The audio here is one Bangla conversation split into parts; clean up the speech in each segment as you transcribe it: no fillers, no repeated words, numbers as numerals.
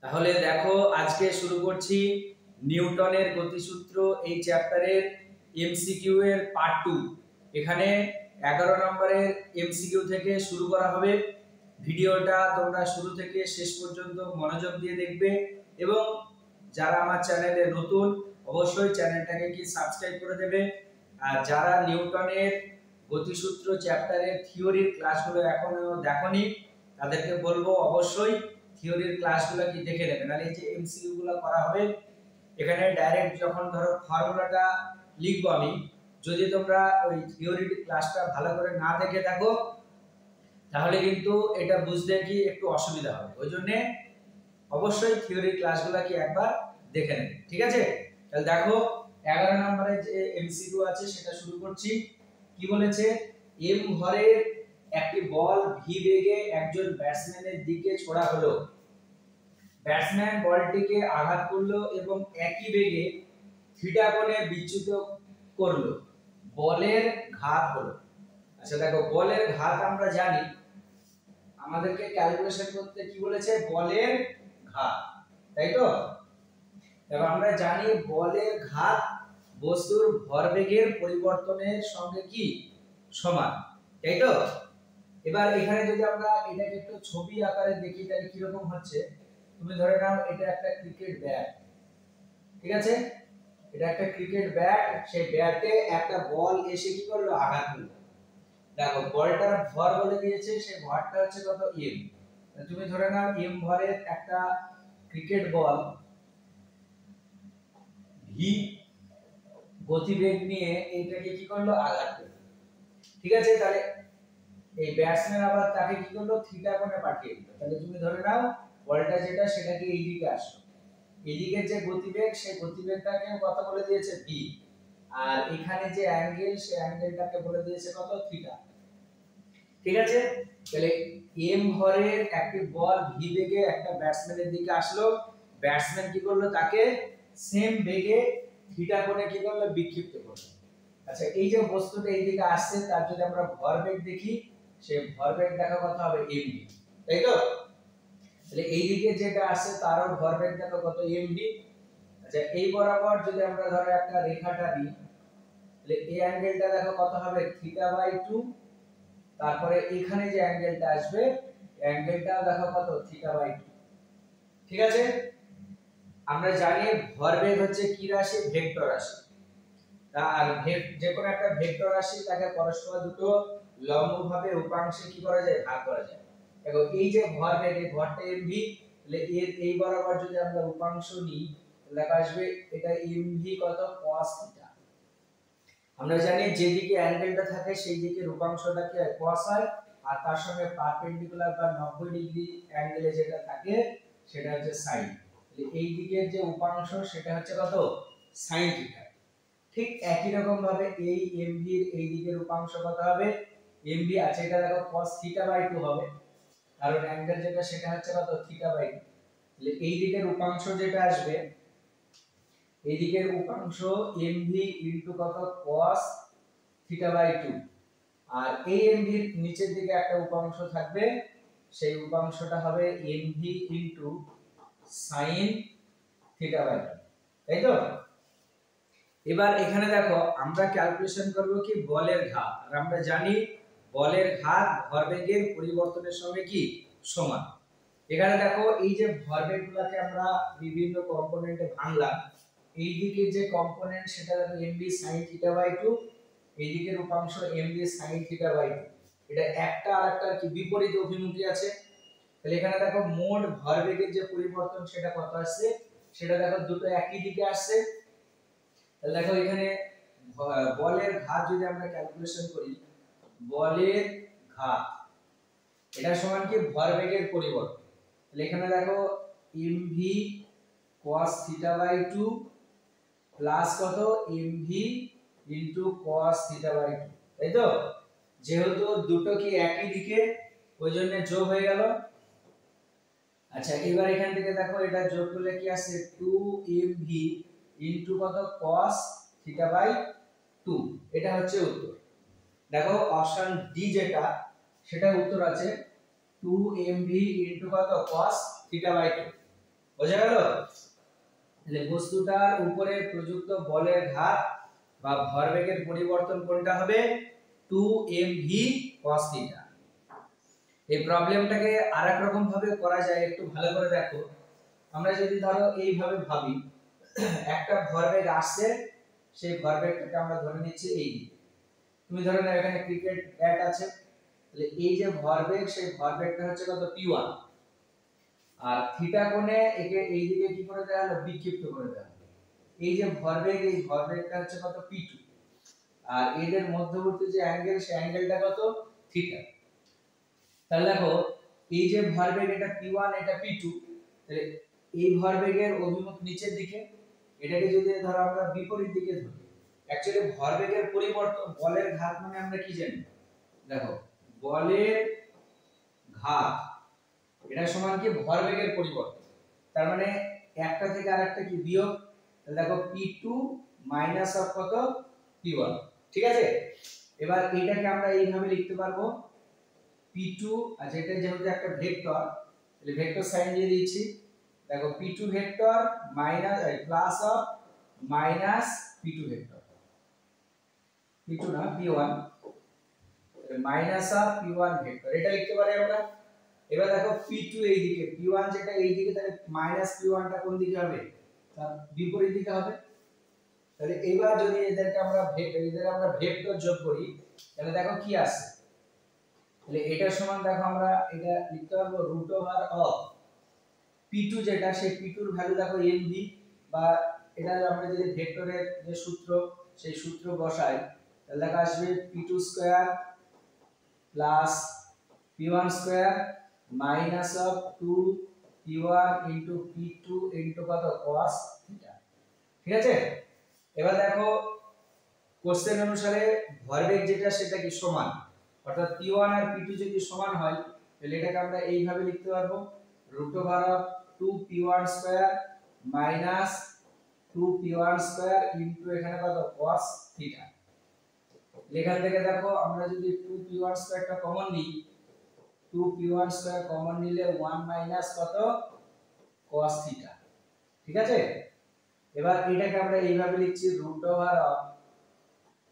তাহলে দেখো আজকে শুরু করছি নিউটনের গতিসূত্র এই চ্যাপ্টারের এমসিকিউ এর পার্ট 2। এখানে 11 নম্বরের এমসিকিউ থেকে শুরু করা হবে। ভিডিওটা তোমরা শুরু থেকে শেষ পর্যন্ত মনোযোগ দিয়ে দেখবে এবং যারা আমার চ্যানেলে নতুন অবশ্যই চ্যানেলটাকে কি সাবস্ক্রাইব করে দেবে। আর যারা নিউটনের গতিসূত্র চ্যাপ্টারের থিওরির ক্লাসগুলো এখনো দেখোনি তাদেরকে বলবো অবশ্যই থিওরির ক্লাসগুলো কি দেখে নেবেন। আর এই যে এমসিকিউ গুলো করা হবে এখানে ডাইরেক্ট যখন ধরো ফর্মুলাটা লিখবো আমি, যদি তোমরা ওই থিওরির ক্লাসটা ভালো করে না দেখে থাকো তাহলে কিন্তু এটা বুঝতে কি একটু অসুবিধা হবে। ওই জন্য অবশ্যই থিওরির ক্লাসগুলো কি একবার দেখে নেবে, ঠিক আছে? তাহলে দেখো 11 নম্বরে যে এমসিকিউ আছে সেটা শুরু করছি। কি বলেছে, এম ভরের একটি বল ভি বেগে একজন ব্যাটসম্যানের দিকে ছোড়া হলো। ব্যাটসম্যান বলটিকে আঘাত করলো এবং একই বেগে থিটা কোণে বিচ্যুত করলো। বলের ঘাত হলো। আচ্ছা দেখো, বলের ঘাত আমরা জানি, আমাদেরকে ক্যালকুলেশন করতে কি বলেছে, বলের ঘাত, তাই তো? এবার আমরা জানি বলের ঘাত বস্তুর ভরবেগের পরিবর্তনের সঙ্গে কি সমান, তাই তো? এবার এখানে যদি আমরা এটাকে একটু ছবি আকারে দেখি তাহলে কি রকম হচ্ছে। তুমি ধরে নাও এটা একটা ক্রিকেট ব্যাট, ঠিক আছে? এটা একটা ক্রিকেট ব্যাট, সেই ব্যাটে একটা বল এসে কি করলো, আঘাত করলো। দেখো বলটার ভর বলে দিয়েছে, সেই ভরটা হচ্ছে কত, এম। তুমি ধরে নাও এম ভরের একটা ক্রিকেট বল ভি গতিবেগ নিয়ে এইটাকে কি করলো, আঘাত করলো, ঠিক আছে? তাহলে এই ব্যাটসম্যান আবার তাকে কি করলো, থিটা কোণে পাঠিয়ে দিল। তাহলে তুমি ধরে নাও বলটা যেটা সেটা কি এইদিকে আসলো, এদিকে যে গতিবেগ সেই গতিবেগটাকে কত বলে দিয়েছে, ভি। আর এখানে যে অ্যাঙ্গেল সেই অ্যাঙ্গেলটাকে বলে দিয়েছে কত, থিটা, ঠিক আছে? তাহলে এম ভরের একটি বল ভি বেগে একটা ব্যাটসম্যানের দিকে আসলো, ব্যাটসম্যান কি করলো, তাকে সেম বেগে থিটা কোণে কি করলো, বিক্ষিপ্ত করলো। আচ্ছা এই যে বস্তুটা এইদিকে আসছে তার যদি আমরা ভরবেগ দেখি, সেই ভরবেগ দেখা কত হবে, mv, তাই তো? তাহলে এইদিকে যেটা আসছে তারও ভরবেগ দেখো কত, mv। আচ্ছা এই বরাবর যদি আমরা ধরো একটা রেখাটা নিই তাহলে এই অ্যাঙ্গেলটা দেখো কত হবে, θ/2। তারপরে এখানে যে অ্যাঙ্গেলটা আসবে অ্যাঙ্গেলটাও দেখো কত, θ/2, ঠিক আছে? আমরা জানি ভরবেগ হচ্ছে কি রাশি, ভেক্টর রাশি। আর যে কোনো একটা ভেক্টর রাশি তাকে পরস্পর দুটো লম্বভাবে উপাংশে কি করা যায়, ভাগ করা যায়। দেখো এই যে ভরবেগ, এই ভরটা mv, তাহলে এর এই বরাবর যদি আমরা উপাংশ নিই লেখা আসবে এটা mv কত, cos θ। আমরা জানি যেদিকে অ্যাঙ্গেলটা থাকে সেই দিকের উপাংশটা কি হয়, cos হয়, আর তার সঙ্গে পারপেন্ডিকুলার বা 90 ডিগ্রি অ্যাঙ্গেলে যেটা থাকে সেটা হচ্ছে sin। তাহলে এই দিকের যে উপাংশ সেটা হচ্ছে কত, sin θ। ঠিক একই রকম ভাবে এই mv এর এই দিকের উপাংশ কত হবে, mv আছে, এটা দেখো cos θ/2 হবে, কারণ অ্যাঙ্গেল যেটা সেটা হচ্ছে কত, θ/2। তাহলে এই দিকের উপাংশ যেটা আসবে, এই দিকের উপাংশ mv ইনটু কত, cos θ/2। আর এই mv এর নিচের দিকে একটা উপাংশ থাকবে, সেই উপাংশটা হবে mv ইনটু sin θ/2, তাই তো? এবার এখানে দেখো আমরা ক্যালকুলেশন করব কি, বলের ঘাত। আর আমরা জানি বলের ঘাত ভরবেগের পরিবর্তনের সঙ্গে কি সমান। এখানে দেখো এই যে ভরবেগগুলোকে আমরা বিভিন্ন কম্পোনেন্টে ভাঙলাম, এই দিকে যে কম্পোনেন্ট সেটা দেখো mv sin θ/2, এই দিকের উপাংশ mv sin θ/2। এটা একটা আরেকটার কি বিপরীত অভিমুখী আছে। তাহলে এখানে দেখো মোট ভরবেগের যে পরিবর্তন সেটা কত আসছে, সেটা দেখো দুটো একই দিকে আসছে। তাহলে দেখো এখানে বলের ঘাত যদি আমরা ক্যালকুলেশন করি, বলের ঘাত এটা সমান কি, ভরবেগের পরিবর্তন। তাহলে এখানে দেখো mv cos θ/2 প্লাস কত, mv ইনটু cos θ/2, তাই তো? যেহেতু দুটো কি একই দিকে ওই জন্য যোগ হয়ে গেল। আচ্ছা এবার এখান থেকে দেখো এটা যোগ করলে কি আসছে, 2mv ইনটু কত, cos θ/2। এটা হচ্ছে উত্তর। দেখো অপশন ডি যেটা সেটা উত্তর আছে 2mv ইনটু কত, cos θ/2। বোঝা গেল? তাহলে বস্তুটার উপরে প্রযুক্ত বলের ঘাত বা ভরবেগের পরিবর্তন কোনটা হবে? 2mv cos θ। এই প্রবলেমটাকে আরেক রকম ভাবে করা যায়, একটু ভালো করে দেখো। আমরা যদি ধরো এইভাবে ভাবি, একটা ভরবেগ আসছে, সেই ভরবেগটাকে আমরা ধরে নিচ্ছি এই দিকে। তুমি ধরে নাও এখানে ক্রিকেট ব্যাট আছে, তাহলে এই যে ভরবেগ, সেই ভরবেগটা হচ্ছে কত? p1। আর থিটা কোণে একে এই দিকে কি করে দেওয়া হলো? বিক্ষিপ্ত করে দেওয়া হলো। এই যে ভরবেগ, এই ভরবেগটা হচ্ছে কত? p2। আর এদের মধ্যবর্তী যে অ্যাঙ্গেল, সেই অ্যাঙ্গেলটা কত? থিটা। তাহলে দেখো এই যে ভরবেগ, এটা p1, এটা p2, তাহলে এই ভরবেগের অভিমুখ নিচের দিকে, এটাকে যদি ধরো আমরা বিপরীত দিকে ধরি, অ্যাকচুয়ালি ভরবেগের পরিবর্তন, বলের ঘাত মানে আমরা কি জানি? দেখো বলের ঘাত এটা সমান কি? ভরবেগের পরিবর্তন। তার মানে একটা থেকে আরেকটা কি বিয়োগ, তাহলে দেখো p2 মাইনাস অফ কত? p1। ঠিক আছে? এবার এটাকে আমরা এইভাবে লিখতে পারবো p2, আচ্ছা এটা যেহেতু একটা ভেক্টর, তাহলে ভেক্টর সাইন দিয়ে দিচ্ছি। দেখো p2 vector minus plus of minus p2 vector, p2 না p1, minus of p1 vector, এটা লিখতে পারি আমরা। এবার দেখো p2 এই দিকে, p1 যেটা এই দিকে, তাহলে মাইনাস p1 টা কোন দিকে হবে? তার বিপরীত দিকে হবে। তাহলে এবার যদি এদেরকে আমরা ভেক্টর যোগ করি, তাহলে দেখো কি আসে। তাহলে এটা সমান দেখো আমরা এটা লিখতে পারবো রুট ওভার অফ p2 যেটা, সেই p2 এর ভ্যালু দেখো mv, বা এটা আমরা যদি ভেক্টরের যে সূত্র, সেই সূত্র বসাই, তাহলে দেখো আসবে p2 square plus p1 square minus of 2 p1 into p2 into কত? cos থিটা। ঠিক আছে? এবার দেখো কোশ্চেন অনুসারে ভরবেগ যেটা, সেটা কি সমান, অর্থাৎ p1 আর p2 যদি সমান হয়, তাহলে এটাকে আমরা এইভাবে লিখতে পারবো root over of 2p1 square minus 2p1 square into এখানে কত? cos থিটা। এখান থেকে দেখো আমরা যদি 2p1 স্কয়ারটা কমন নিই, 2p1 স্কয়ার কমন নিলে 1 মাইনাস কত? cos থিটা। ঠিক আছে? এবার এটাকে আমরা এইভাবে লিখছি root over of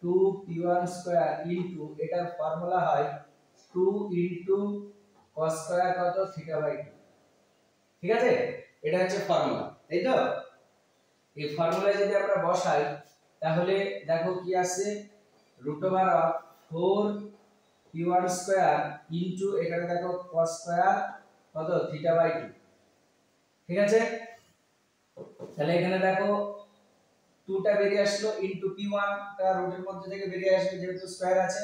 2p1 square into, এটার ফর্মুলা হয় 2 ইনটু cos স্কয়ার কত? থিটা বাই 2। ঠিক আছে? এটা হচ্ছে ফর্মুলা, তাই তো? এই ফর্মুলা যদি আমরা বসাই, তাহলে দেখো কি আসে? Root over of 4p1 square into এখানে দেখো cos স্কয়ার কত? থিটা বাই 2। ঠিক আছে? তাহলে এখানে দেখো 2 টা বেরিয়ে আসলো ইনটু p1 টা রুটের মধ্যে থেকে বেরিয়ে আসবে যেহেতু স্কয়ার আছে,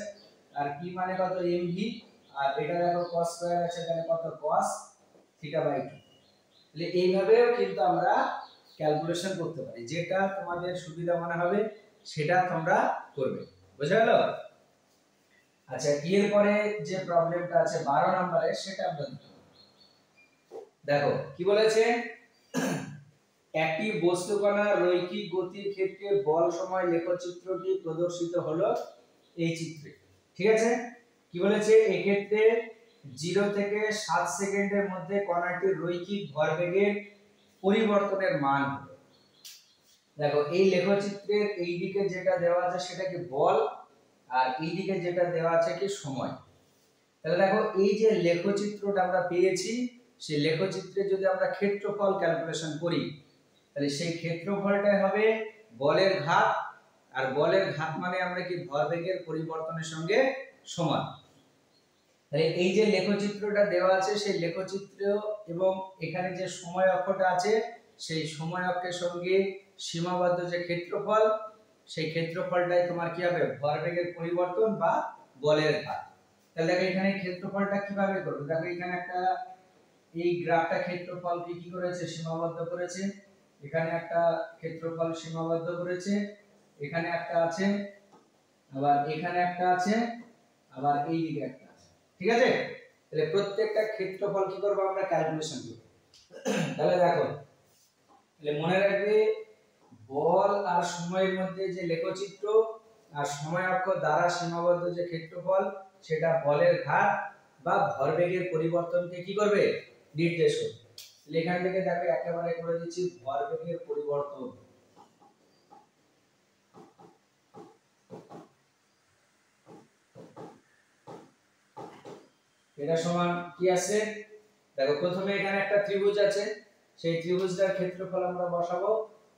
আর p মানে কত? mv, আর এটা দেখো cos স্কয়ার আছে, তাহলে কত? cos থিটা বাই 2। তাহলে এইভাবেও কিন্তু আমরা ক্যালকুলেশন করতে পারি, যেটা তোমাদের সুবিধা মনে হবে সেটা তোমরা করবে। বুঝা গেল? আচ্ছা এরপরে যে প্রবলেমটা আছে 12 নম্বরে, সেটা আমরা দেখো কি বলেছে। একটি বস্তুকণার রৈখিক গতির ক্ষেত্রে বল সময় লেখচিত্রটি প্রদর্শিত হলো এই চিত্রে। ঠিক আছে? কি বলেছে? এই ক্ষেত্রে 0 থেকে 7 সেকেন্ডের মধ্যে কণাটির রৈখিক ভরবেগের পরিবর্তনের মান হলো। দেখো এই লেখচিত্রের এই দিকে যেটা দেওয়া আছে সেটা কি বল, আর এই দিকে যেটা দেওয়া আছে কি সময়। তাহলে দেখো এই যে লেখচিত্রটা আমরা পেয়েছি, সেই লেখচিত্রে যদি আমরা ক্ষেত্রফল ক্যালকুলেশন করি, তাহলে সেই ক্ষেত্রফলটাই হবে বলের ঘাত, আর বলের ঘাত মানে আমরা কি? ভরবেগের পরিবর্তনের সঙ্গে সমান। তাহলে এই যে লেখচিত্রটা দেওয়া আছে, সেই লেখচিত্র এবং এখানে যে সময় অক্ষটা আছে, সেই সময় অক্ষের সঙ্গে সীমাবদ্ধ যে ক্ষেত্রফল, সেই ক্ষেত্রফলটাই তোমার কি হবে? ভরবেগের পরিবর্তন বা বলের ঘাত। তাহলে দেখো এখানে ক্ষেত্রফলটা কিভাবে করব। দেখো এখানে একটা এই গ্রাফটা ক্ষেত্রফলকে কি করেছে? সীমাবদ্ধ করেছে। এখানে একটা ক্ষেত্রফল সীমাবদ্ধ করেছে, এখানে একটা আছে, আবার এখানে একটা আছে, আবার এই দিকে একটা আছে। ঠিক আছে? তাহলে প্রত্যেকটা ক্ষেত্রফল কি করব? আমরা ক্যালকুলেশন করব। তাহলে দেখো, তাহলে মনে রাখবে বল আর সময়ের মধ্যে যে লেখচিত্র আর সময় অক্ষ দ্বারা সীমাবদ্ধ যে ক্ষেত্রফল, সেটা বলের ঘাত বা ভরবেগের পরিবর্তনকে কি করবে? নির্দেশ করবে। এখান থেকে দেখো একেবারে করে দিচ্ছি ভরবেগের পরিবর্তন। এটা সমান কি আছে দেখো, প্রথমে এখানে একটা ত্রিভুজ আছে, সেই ত্রিভুজটার ক্ষেত্রফল আমরা বসাবো।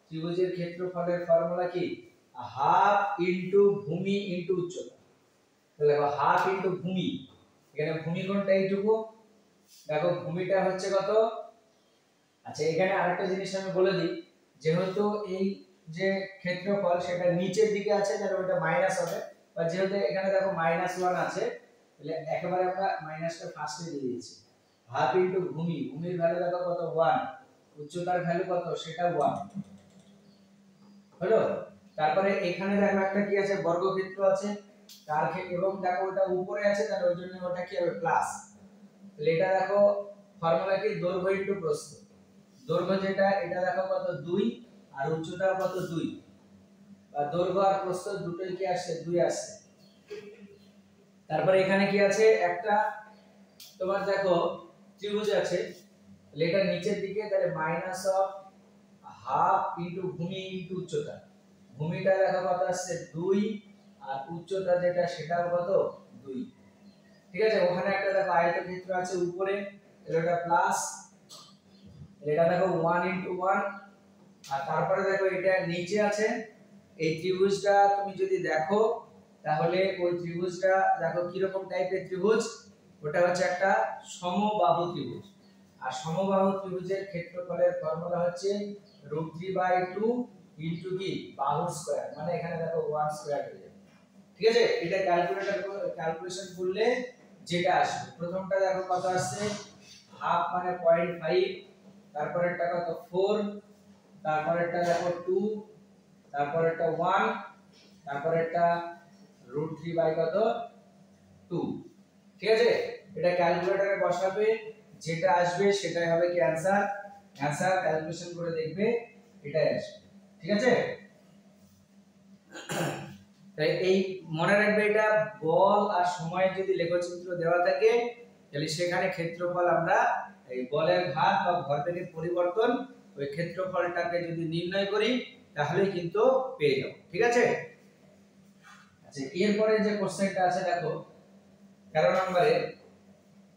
ত্রিভুজের ক্ষেত্রফলের ফর্মুলা কি, হাফ ইনটু ভূমি ইনটু উচ্চতা। তাহলে দেখো হাফ ইনটু ভূমি, এখানে ভূমি কোণটা এইটুকু, দেখো ভূমিটা হচ্ছে কত। আচ্ছা এখানে আরেকটা জিনিস আমি বলে দিই, যেহেতু এই যে ক্ষেত্রফল সেটা নিচের দিকে আছে তাহলে ওটা মাইনাস হবে, বা যেহেতু এখানে দেখো -1 আছে তাহলে একেবারে আমরা মাইনাসটা ফার্স্টে দিয়ে দিয়েছি। হাফ ইনটু ভূমি, ভূমির ভ্যালু দেখো কত 1, উচ্চতার ভ্যালু কত সেটা 1 হলো। তারপরে এখানে দেখো একটা কি আছে, বর্গক্ষেত্র আছে তার এবং দেখো ওটা উপরে আছে তাহলে ওই জন্য ওটা কি হবে প্লাস। তাহলে এটা দেখো ফর্মুলা কি, দৈর্ঘ্য ইনটু প্রস্থ। দৈর্ঘ্য যেটা এটা দেখো কত 2 আর উচ্চতা কত 2, বা দৈর্ঘ্য আর প্রস্থ দুটোই কি আসছে 2 আসছে। তারপরে এখানে কি আছে, একটা তোমার দেখো ত্রিভুজ আছে, এটা নিচের দিকে, তাহলে মাইনাস অফ হাফ ইনটু ভূমি ইনটু উচ্চতা। ভূমিটা দেখো কত আসছে 2 আর উচ্চতা যেটা সেটাও কত 2। ঠিক আছে, ওখানে একটা দেখো আয়তক্ষেত্র আছে উপরে, এটা প্লাস, এটা দেখো 1 ইনটু 1, আর তারপরে দেখো এটা নিচে আছে। এই ত্রিভুজটা তুমি যদি দেখো তাহলে ওই ত্রিভুজটা দেখো কি রকম টাইপের ত্রিভুজ, ওটা হচ্ছে একটা সমবাহু ত্রিভুজ। আর সমবাহু ত্রিভুজের ক্ষেত্রফলের ফর্মুলা হচ্ছে √3/2 ইনটু কি বাহু স্কয়ার, মানে এখানে দেখো 1 স্কয়ার হয়ে যাবে। ঠিক আছে, এটা ক্যালকুলেশন করলে যেটা আসবে, প্রথমটা দেখো কত আসছে হাফ মানে 0.5, তারপরেরটা কত 4, তারপরেরটা দেখো 2, তারপরেরটা 1, তারপরেরটা √3 বাই কত 2। ঠিক আছে, এটা ক্যালকুলেটরে বসাবে, যেটা আসবে সেটাই হবে কি অ্যানসার। অ্যানসার ক্যালকুলেশন করে দেখবে এটাই আসবে। ঠিক আছে, তাই এই মনে রাখবে, এটা বল আর সময়ের যদি লেখচিত্র দেওয়া থাকে তাহলে সেখানে ক্ষেত্রফল আমরা এই বলের ঘাত বা ভরবেগের পরিবর্তন ওই ক্ষেত্রফলটাকে যদি নির্ণয় করি তাহলে কিন্তু পেয়ে যাব। ঠিক আছে, আচ্ছা এরপরে যে কোশ্চেনটা আছে দেখো 13 নম্বরে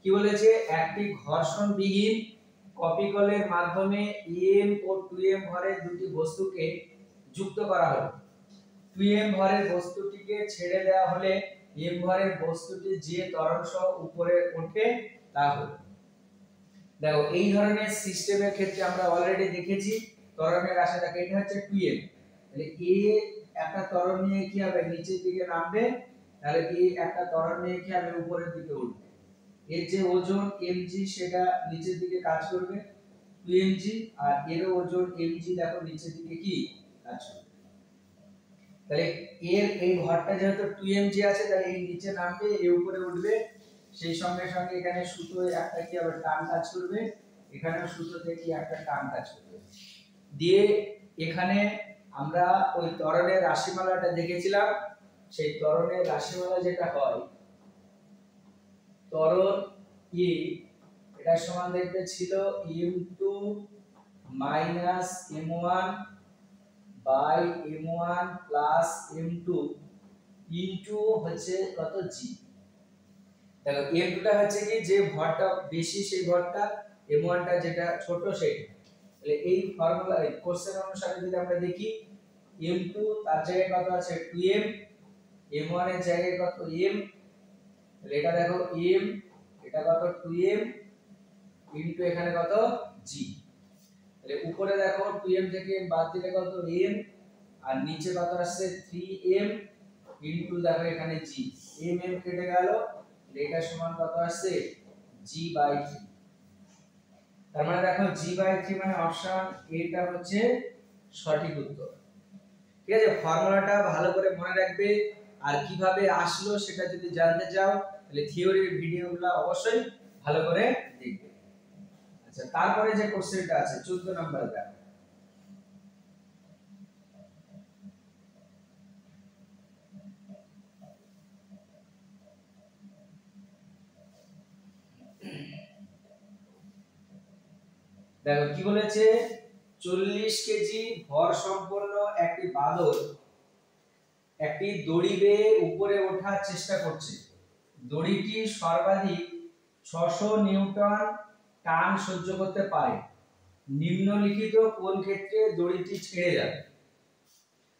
কি বলেছে, একটি ঘর্ষণবিহীন কপিকলের মাধ্যমে m ও 2m ভরের দুটি বস্তুকে যুক্ত করা হলো। 2m ভরের বস্তুটিকে ছেড়ে দেওয়া হলে m ভরের বস্তুটি যে ত্বরণ সহ উপরে ওঠে তা হলো। দেখো এই ধরনের সিস্টেমের ক্ষেত্রে আমরা অলরেডি দেখেছি ত্বরণের রাশি থাকে, এটা হচ্ছে 2m, তাহলে a একটা ত্বরণ নিয়ে কি হবে নিচের দিকে নামবে, তাহলে a একটা ত্বরণ নিয়ে কি হবে উপরের দিকে উঠবে। এর যে ওজন mg সেটা নিচের দিকে কাজ করবে 2mg, আর এর ওজন mg দেখো নিচের দিকে কি কাজ করবে। তাহলে এর এই ভরটা যেহেতু 2mg আছে তাহলে এই নিচে নামবে, এ উপরে উঠবে, সেই সঙ্গে সঙ্গে এখানে সুতোয় একটা কি হবে টান কাজ করবে, এখানেও সুতোতে কি একটা টান কাজ করবে। দিয়ে এখানে আমরা ওই ত্বরণের রাশিমালাটা দেখেছিলাম, সেই ত্বরণের রাশিমালা যেটা হয় ত্বরণ E এটা সমান দেখতে ছিল m2 m1 by m1 plus m2 into হচ্ছে কত g। দেখো m2 টা হচ্ছে কি যে ভরটা বেশি সেই ভরটা, m1 টা যেটা ছোট সেটা। তাহলে এই ফর্মুলা এই কোশ্চেন অনুসারে যদি আমরা দেখি m2 তার জায়গায় কত আছে 2m, m1 এর জায়গায় কত m, তাহলে এটা দেখো m, এটা কত 2m ইনটু এখানে কত g। তাহলে উপরে দেখো 2m থেকে বাদ দিলে কত m, আর নিচে কত আসছে 3m ইনটু দেখো এখানে g, m m কেটে গেল, এটা সমান কত আসছে g/3। তার মানে দেখো g/3 মানে অপশন এটা হচ্ছে সঠিক উত্তর। ঠিক আছে, ফর্মুলাটা ভালো করে মনে রাখবে, আর কিভাবে আসলো সেটা যদি জানতে চাও তাহলে থিওরির ভিডিওগুলো অবশ্যই ভালো করে দেখবে। আচ্ছা তারপরে যে কোশ্চেনটা আছে 14 নম্বরটা, দেখো কি বলেছে, 40 কেজি ভর সম্পন্ন একটি বাদর একটি দড়ি বেয়ে উপরে ওঠার চেষ্টা করছে। দড়িটি সর্বাধিক 600 নিউটন টান সহ্য করতে পারে। নিম্নলিখিত কোন ক্ষেত্রে দড়িটি ছেড়ে যাবে?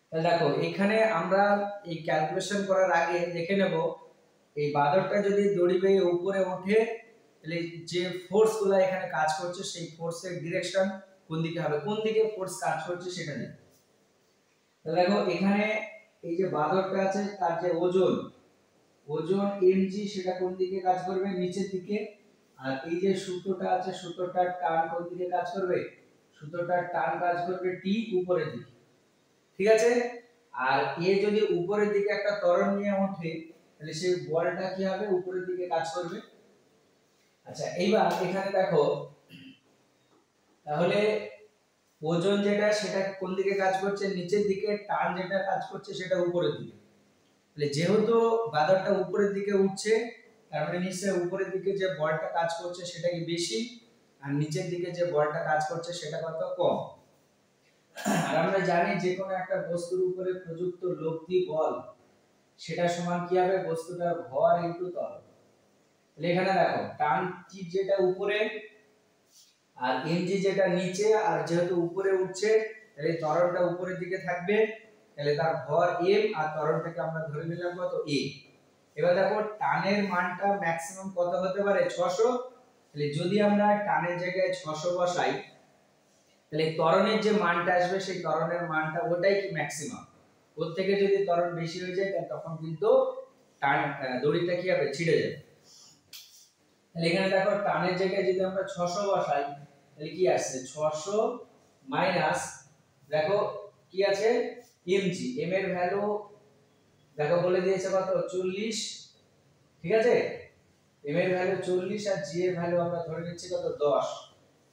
তাহলে দেখো এখানে আমরা এই ক্যালকুলেশন করার আগে দেখে নেব এই বাদরটা যদি দড়ি বেয়ে উপরে ওঠে তাহলে যে ফোর্সগুলো এখানে কাজ করছে সেই ফোর্সের ডিরেকশন কোন দিকে হবে, কোন দিকে ফোর্স কাজ করছে সেটা দেখো। তাহলে দেখো এখানে এই যে বাদরটা আছে তার যে ওজন mg সেটা কোন দিকে কাজ করবে, নিচের দিকে। আর এই যে সূত্রটা আছে সূত্রটার টান কোন দিকে কাজ করবে, সূত্রটার টান কাজ করবে t উপরের দিকে, ঠিক আছে। আর এ যদি উপরের দিকে একটা ত্বরণ নিয়ে ওঠে তাহলে সেই বলটা কি হবে, উপরের দিকে কাজ করবে। আচ্ছা এইবার এখানে দেখো তাহলে ওজন যেটা সেটা কোন দিকে কাজ করছে, নিচের দিকে, টান যেটা কাজ করছে সেটা উপরের দিকে। তাহলে যেহেতু বাদরটা উপরের দিকে উঠছে তার মানে নিশ্চয়ই উপরের দিকে যে বলটা কাজ করছে সেটা কি বেশি, আর নিচের দিকে যে বলটা কাজ করছে সেটা কত, কম। আর আমরা জানি যে কোনো একটা বস্তুর উপরে প্রযুক্ত লব্ধি বল সেটা সমান কি হবে, বস্তুটার ভর ইনটু ত্বরণ। তাহলে এখানে দেখো টান টি যেটা উপরে আর এমজি যেটা নিচে, আর যেহেতু উপরে উঠছে তাহলে ত্বরণটা উপরের দিকে থাকবে, তাহলে তার ভর m আর ত্বরণটাকে আমরা ধরে নিলাম কত, a। এবার দেখো টানের মানটা ম্যাক্সিমাম কত হতে পারে, 600। তাহলে যদি আমরা টানের জায়গায় 600 বসাই তাহলে ত্বরণের যে মানটা আসবে সেই ত্বরণের মানটা ওটাই কি ম্যাক্সিমাম। ওর থেকে যদি ত্বরণ বেশি হয়ে যায় তখন কিন্তু টান দড়িটা কি হবে, ছিঁড়ে যাবে। তাহলে এখানে দেখো টানের জায়গায় যদি আমরা 600 বসাই তাহলে কি আসছে, 600 মাইনাস দেখো কি আছে mg, m এর ভ্যালু দেখো বলে দিয়েছে কত, 40, ঠিক আছে। m এর ভ্যালু 40 আর g এর ভ্যালু আমরা ধরে নিচ্ছি কত, 10।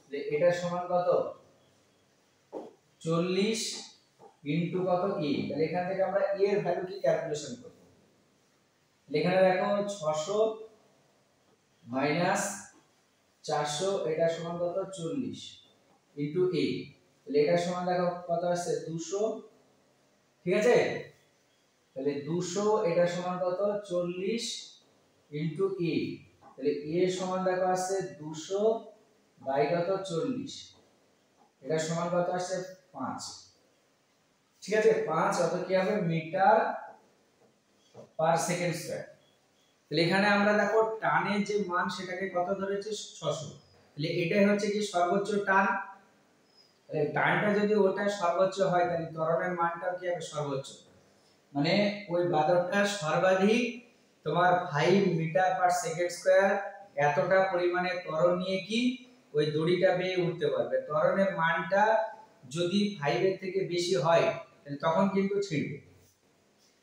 তাহলে এটা সমান কত, 40 ইনটু কত, e। তাহলে এখান থেকে আমরা e এর ভ্যালু কি ক্যালকুলেশন করব। এখানে দেখো 600 মাইনাস 400 এটা সমান কত, 40 ইনটু e। তাহলে এটা সমান দেখো কত আসছে, 200, ঠিক আছে। তাহলে 200 এটা সমান কত, 40 ইনটু e। তাহলে e এর সমান দেখো আসছে 200 বাই কত, 40, এটা সমান কত আসছে 5, ঠিক আছে। 5 অত কি হবে, মিটার পার সেকেন্ড স্কয়ার। তাহলে এখানে আমরা দেখো টানের যে মান সেটাকে কত ধরেছে, 600। তাহলে এটাই হচ্ছে কি সর্বোচ্চ টান। তাহলে টানটা যদি ওটা সর্বোচ্চ হয় তাহলে ত্বরণের মানটাও কি হবে, সর্বোচ্চ। মানে ওই বাদরটা সর্বাধিক তোমার 5 মিটার পার সেকেন্ড স্কয়ার এতটা পরিমাণে ত্বরণ নিয়ে কি ওই দড়িটা বেয়ে উঠতে পারবে। ত্বরণের মানটা যদি 5 এর থেকে বেশি হয় তাহলে তখন কিন্তু ছিঁড়বে।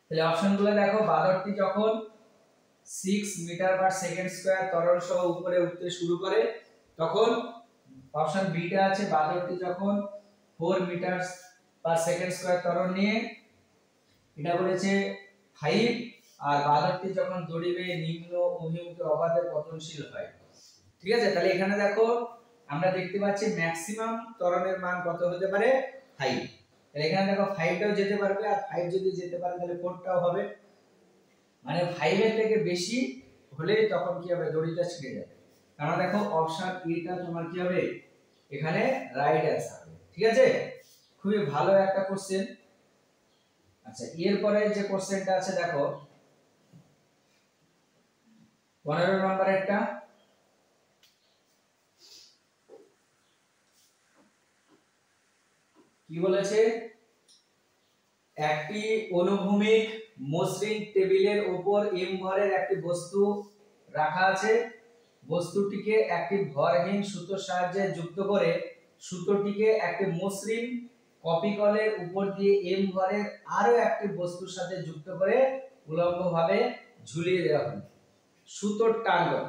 তাহলে অপশনগুলো দেখো, বাদরটি যখন 6 মিটার পার সেকেন্ড স্কয়ার ত্বরণ সহ উপরে উঠতে শুরু করে তখন অপশন বিটা আছে, বাদরটি যখন 4 মিটার পার সেকেন্ড স্কয়ার ত্বরণ নিয়ে, এটা বলেছে 5, আর বাদরটি যখন দড়ি বেয়ে নিম্ন অভিমুখে অবাধে পতনশীল হয়, ঠিক আছে। তাহলে এখানে দেখো আমরা দেখতে পাচ্ছি ম্যাক্সিমাম ত্বরণের মান কত হতে পারে, 5। তাহলে এখানে দেখো 5টাও যেতে পারবে, আর 5 যদি যেতে পারে তাহলে 4টাও হবে। মানে 5 এর থেকে বেশি হলে তখন কি হবে, দড়িটা ছিঁড়ে যাবে। কারণ দেখো অপশন এটা তোমার কি হবে, এখানে রাইট অ্যানসার হবে, ঠিক আছে। খুবই ভালো একটা কোশ্চেন। আচ্ছা এরপরে যে কোশ্চেনটা আছে দেখো 15 নম্বরেরটা, কি বলেছে, একটি অনুভূমিক মসৃণ টেবিলের উপর m ভরের একটি বস্তু রাখা আছে। বস্তুটিকে একটি ভরহীন সুতোর সাহায্যে যুক্ত করে সুতোটিকে একটি মসৃণ কপিকলের উপর দিয়ে m ভরের আরো একটি বস্তুর সাথে যুক্ত করে উলম্বভাবে ঝুলিয়ে দেওয়া হলো। সুতোর টান কত।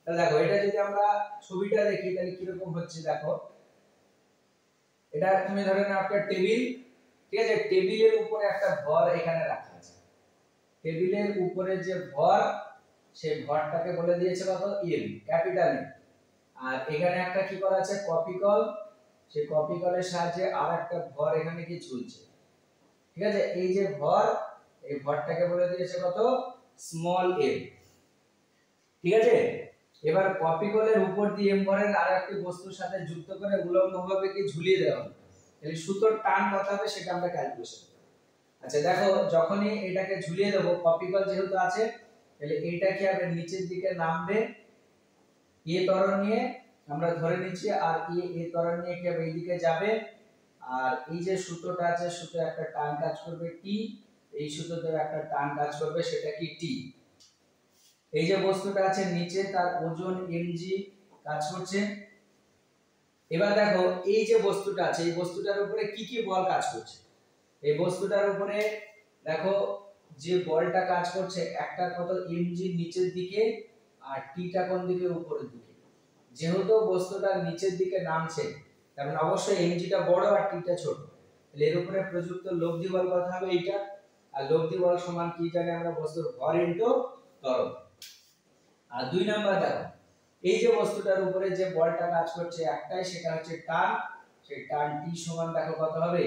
তাহলে দেখো এটা যদি আমরা ছবিটা দেখি তাহলে কি রকম হচ্ছে, দেখো এটা তুমি ধরে নাও একটা টেবিল, ঠিক আছে। টেবিলের উপরে একটা ভর এখানে রাখা আছে। টেবিলের উপরে যে ভর সেই ভরটাকে বলে দিয়েছে কত, m, ক্যাপিটাল M। আর এখানে একটা কি করা আছে কপি কল, সেই কপি কলের সাহায্যে আরেকটা ভর এখানে কি ঝুলছে। ঠিক আছে, এই যে ভর, এই ভরটাকে বলে দিয়েছে কত স্মল m। ঠিক আছে, এবার কপি কলের উপর দিয়ে m ভরের আরেকটি বস্তুর সাথে যুক্ত করে উলম্বভাবে কি ঝুলিয়ে দেওয়া হবে, তাহলে সুতোর টান কত হবে সেটা আমরা ক্যালকুলেশন করব। আচ্ছা দেখো, যখনই এটাকে ঝুলিয়ে দেব, কপি কল যেহেতু আছে, তাহলে এইটা কি হবে নিচের দিকে নামবে এ ত্বরণ নিয়ে, আমরা ধরে নিচ্ছি, আর এ ত্বরণ নিয়ে কি হবে এইদিকে যাবে, আর এই যে সুতোটা আছে সুতো একটা টান কাজ করবে টি, এই সুতোতে একটা টান কাজ করবে সেটা কি টি। এই যে বস্তুটা আছে নিচে তার ওজন mg কাজ করছে। এবার দেখো এই যে বস্তুটা আছে এই বস্তুটার উপরে কি কি বল কাজ করছে। এই বস্তুটার উপরে দেখো যে বলটা কাজ করছে একটা কত mg নিচের দিকে আর টিটা কোন দিকে উপরের দিকে। যেহেতু বস্তুটা নিচের দিকে নামছে তার মানে অবশ্যই mgটা বড় আর টিটা ছোট, তাহলে এর উপরে প্রযুক্ত লব্ধি বল কত হবে এইটা। আর লব্ধি বল সমান কি জানি আমরা বস্তুর ভর ইনটু ত্বরণ। আর দুই নাম্বার দেখো এই যে বস্তুটার উপরে যে বলটা কাজ করছে একটাই, সেটা হচ্ছে টান, সেই টান টি সমান দেখো কত হবে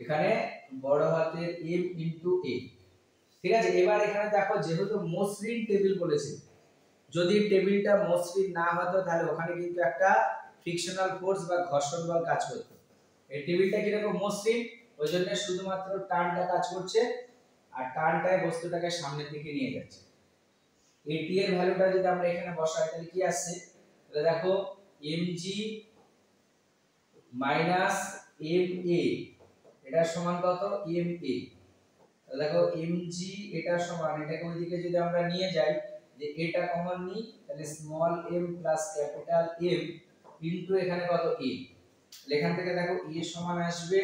এখানে বড় হাতের m ইনটু a। ঠিক আছে, এবার এখানে দেখো যেহেতু মসৃণ টেবিল বলেছে, যদি টেবিলটা মসৃণ না হতো তাহলে ওখানে কিন্তু একটা ফ্রিকশনাল ফোর্স বা ঘর্ষণ বল কাজ করতো। এই টেবিলটা কিরকম মসৃণ, ওই জন্য শুধুমাত্র টানটা কাজ করছে আর টানটাই বস্তুটাকে সামনের দিকে নিয়ে যাচ্ছে। এই টি এর ভ্যালুটা যদি আমরা এখানে বসাই তাহলে কি আসছে, তাহলে দেখো mg ma এটা সমান কত ma। তাহলে দেখো mg এটা সমান, এটাকে ওইদিকে যদি আমরা নিয়ে যাই যে এটা কমন নিই তাহলে small m plus capital M into এখানে কত a। তাহলে এখান থেকে দেখো a সমান আসবে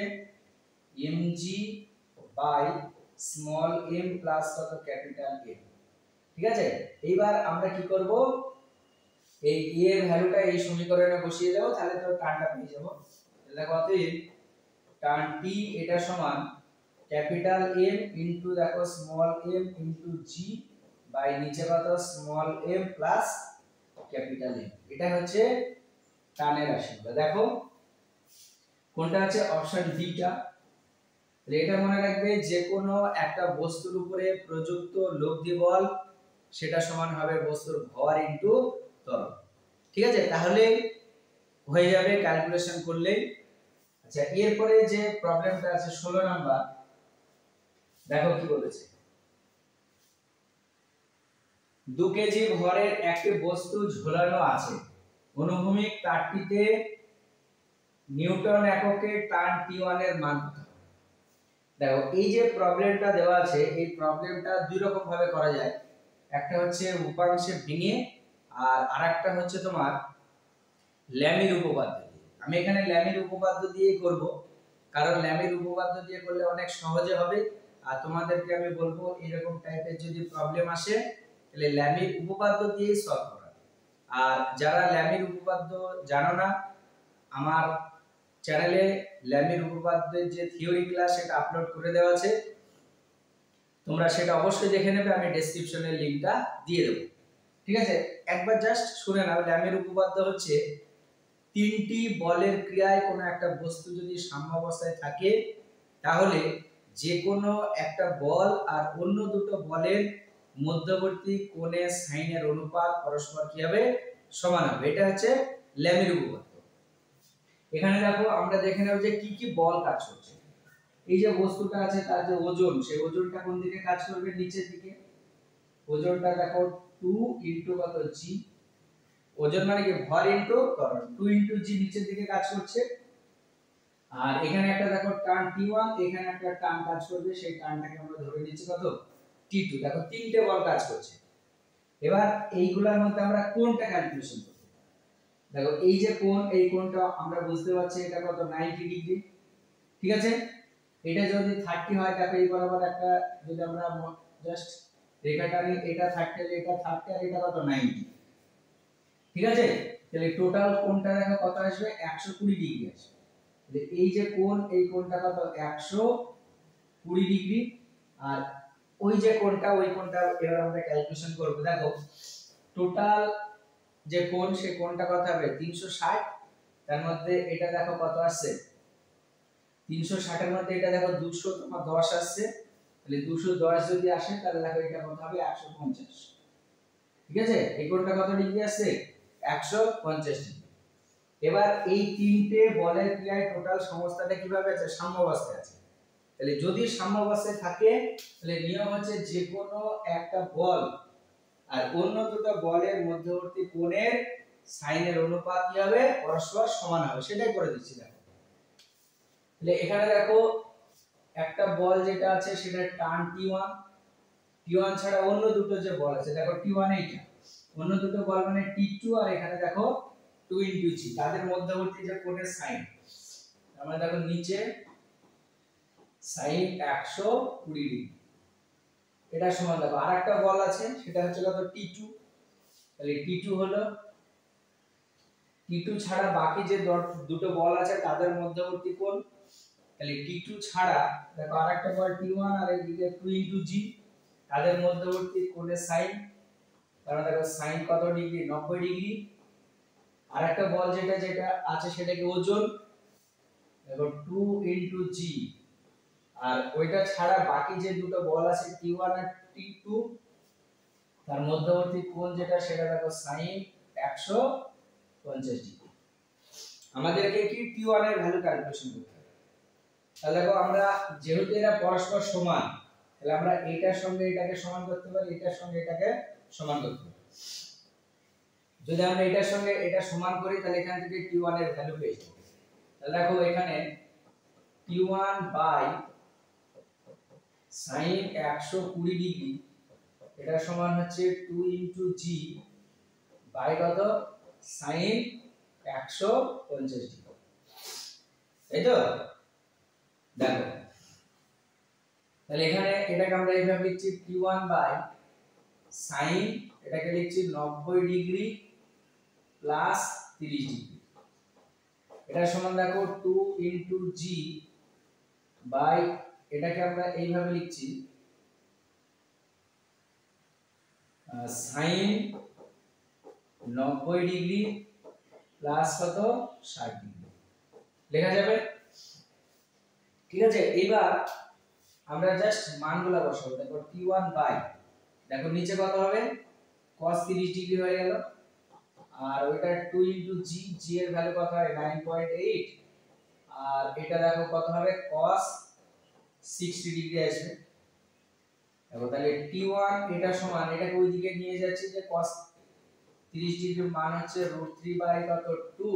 mg by small m plus কত ক্যাপিটাল M। ঠিক আছে, এইবার আমরা কি করব এই a এর ভ্যালুটা এই সমীকরণে বসিয়ে দেব, তাহলে তো টানটা পেয়ে যাব। তাহলে দেখো অতএব টান t এটা সমান ক্যাপিটাল M ইনটু দেখো small m into g by নিচে কত small m plus capital M। এটা হচ্ছে টানের রাশিটা। দেখো কোনটা আছে অপশন ডিটা। তাহলে এটা মনে রাখবে যে কোনো একটা বস্তুর উপরে প্রযুক্ত লব্ধি বল সেটা সমান হবে বস্তুর ভর ইনটু ত্বরণ। ঠিক আছে, তাহলে হয়ে যাবে ক্যালকুলেশন করলেই। আচ্ছা এরপরে যে প্রবলেমটা আছে 16 নাম্বার, দেখো কি বলেছে 2 কেজি ভরের একটি বস্তু ঝোলানো আছে, অনুভূমিক তারটিতে নিউটন এককে টান T1 এর মান কত। দেখো এই যে প্রবলেমটা দেওয়া আছে এই প্রবলেমটা দুই রকম ভাবে করা যায়, একটা হচ্ছে উপাংশে ভেঙে আর আরেকটা হচ্ছে তোমার ল্যামির উপপাদ্য দিয়ে। আমি এখানে ল্যামির উপপাদ্য দিয়ে করব, কারণ ল্যামির উপপাদ্য দিয়ে করলে অনেক সহজে হবে। আর তোমাদেরকে আমি বলবো এরকম টাইপের যদি প্রবলেম আসে তাহলে ল্যামির উপপাদ্য দিয়ে সলভ করা। আর যারা ল্যামির উপপাদ্য জানো না, আমার চ্যানেলে ল্যামির উপপাদ্যের যে থিওরি ক্লাস সেটা আপলোড করে দেওয়া আছে, তোমরা সেটা অবশ্যই দেখে নেবে, আমি ডেসক্রিপশনে লিংকটা দিয়ে দেব। ঠিক আছে, একবার জাস্ট শুনে নাও। ল্যামির উপপাদ্য হচ্ছে তিনটি বলের ক্রিয়ায় কোনো একটা বস্তু যদি সাম্যাবস্থায় থাকে তাহলে যে কোনো একটা বল আর অন্য দুটো বলের মধ্যবর্তী কোণের সাইনের অনুপাত পরস্পর কি হবে সমান হবে। এটা হচ্ছে ল্যামির উপপাদ্য। এখানে দেখো আমরা দেখে নেব যে কি কি বল কাজ করছে। এই যে বস্তুটা আছে তার যে ওজন, সেই ওজনটা কোন দিকে কাজ করবে নিচের দিকে। ওজনটা দেখো 2 ইনটু কত g, ওজন মানে কি ভর ইনটু ত্বরণ, 2 ইনটু g নিচের দিকে কাজ করছে। আর এখানে একটা দেখো টান T1, এখানে একটা টান কাজ করবে, সেই টানটাকে আমরা ধরে নিচ্ছি কত T2। দেখো তিনটে বল কাজ করছে। এবার এইগুলোর মধ্যে আমরা কোনটা ক্যালকুলেশন করব। দেখো এই যে কোণ, এই কোণটা আমরা বুঝতে পারছি এটা কত 90 ডিগ্রি। ঠিক আছে, এটা যদি 30 হয় দেখো এই বরাবর একটা যদি আমরা জাস্ট রেখাটা নিই, এটা 30 এটা 30 আর এটা কত 90। ঠিক আছে, তাহলে টোটাল কোণটা দেখো কত আসবে 120 ডিগ্রি আসবে। তাহলে এই যে কোণ, এই কোণটা কত 120 ডিগ্রি। আর ওই যে কোণটা, ওই কোণটা এবার আমরা ক্যালকুলেশন করব। দেখো টোটাল যে কোণ সেই কোণটা কত হবে 360, তার মধ্যে এটা দেখো কত আসছে 360 এর মধ্যে এটা দেখো 210 আসছে, তাহলে 210 যদি আসে তাহলে দেখো এটা কত হবে 150, ঠিক আছে। এই কোণটা কত ডিগ্রি আসছে 150 ডিগ্রি। এবার এই তিনটে বলের ক্রিয়ায় টোটাল সমস্যাটা কিভাবে আছে সাম্যাবস্থায় আছে। তাহলে যদি সাম্যাবস্থায় থাকে তাহলে নিয়ম হচ্ছে যে কোনো একটা বল আর অন্য দুটো বলের মধ্যবর্তী কোণের সাইনের অনুপাত কি হবে পরস্পর সমান হবে, সেটাই করে দিচ্ছি দেখো। তাহলে এখানে দেখো একটা বল যেটা আছে সেটা টান T1, T1 ছাড়া অন্য দুটো যে বল আছে দেখো T1 এইটা, অন্য দুটো বল মানে T2 আর এখানে দেখো 2 * G, তাদের মধ্যবর্তী যে কোণের সাইন আমরা দেখো নিচে সাইন 120 ডিগ্রি, এটা সমান দেখো আরেকটা বল আছে সেটা হচ্ছে কত T2, তাহলে T2 হলো T2 ছাড়া বাকি যে দুটো বল আছে তাদের মধ্যবর্তী কোণ, তাহলে T2 ছাড়া দেখো আরেকটা বল T1 আর এদিকে 2 * G, তাদের মধ্যবর্তী কোণের সাইন তাহলে দেখো সাইন কত ডিগ্রি 90 ডিগ্রি। আরেকটা বল যেটা আছে সেটাকে ওজন দেখো 2 * G, আর ওইটা ছাড়া বাকি যে দুটো বল আছে T1 আর T2 তার মধ্যবর্তী কোণ যেটা সেটা দেখো sin 150 ডিগ্রি। আমাদেরকে কি T1 এর ভ্যালু ক্যালকুলেশন করতে হবে। তাহলে দেখো আমরা যেহেতু এরা পরস্পর সমান তাহলে আমরা এইটার সঙ্গে এটাকে সমান করতে পারি, এটার সঙ্গে এটাকে সমান করতে পারি। যদি আমরা এটার সঙ্গে এটা সমান করি তাহলে এখান থেকে T1 এর ভ্যালু পেয়ে যাব। তাহলে দেখো এখানে T1 বাই sin 120 ডিগ্রি এটা সমান হচ্ছে 2 * G বাই কত sin 150 ডিগ্রি, তাই তো। দেখো তাহলে এখানে এটাকে আমরা এইভাবে লিখছি T1 বাই sin, এটাকে লিখছি 90 ডিগ্রি প্লাস 30 ডিগ্রি, এটা সমান দেখো 2 * G বাই এটাকে আমরা এইভাবে লিখছি sin 90 ডিগ্রি প্লাস কত 60 ডিগ্রি লেখা যাবে, ঠিক আছে। এবার আমরা জাস্ট মানগুলো বসাবো। দেখো T1 বাই দেখো নিচে কত হবে cos 30 ডিগ্রি হয়ে গেল, আর ওইটা 2 * G, G এর ভ্যালু কত হয় 9.8, আর এটা দেখো কত হবে cos 60 ডিগ্রি আসবে। দেখো তাহলে T1 এটা সমান এটাকে ওইদিকে নিয়ে যাচ্ছে যে cos 30 ডিগ্রির মান হচ্ছে √3 বাই কত 2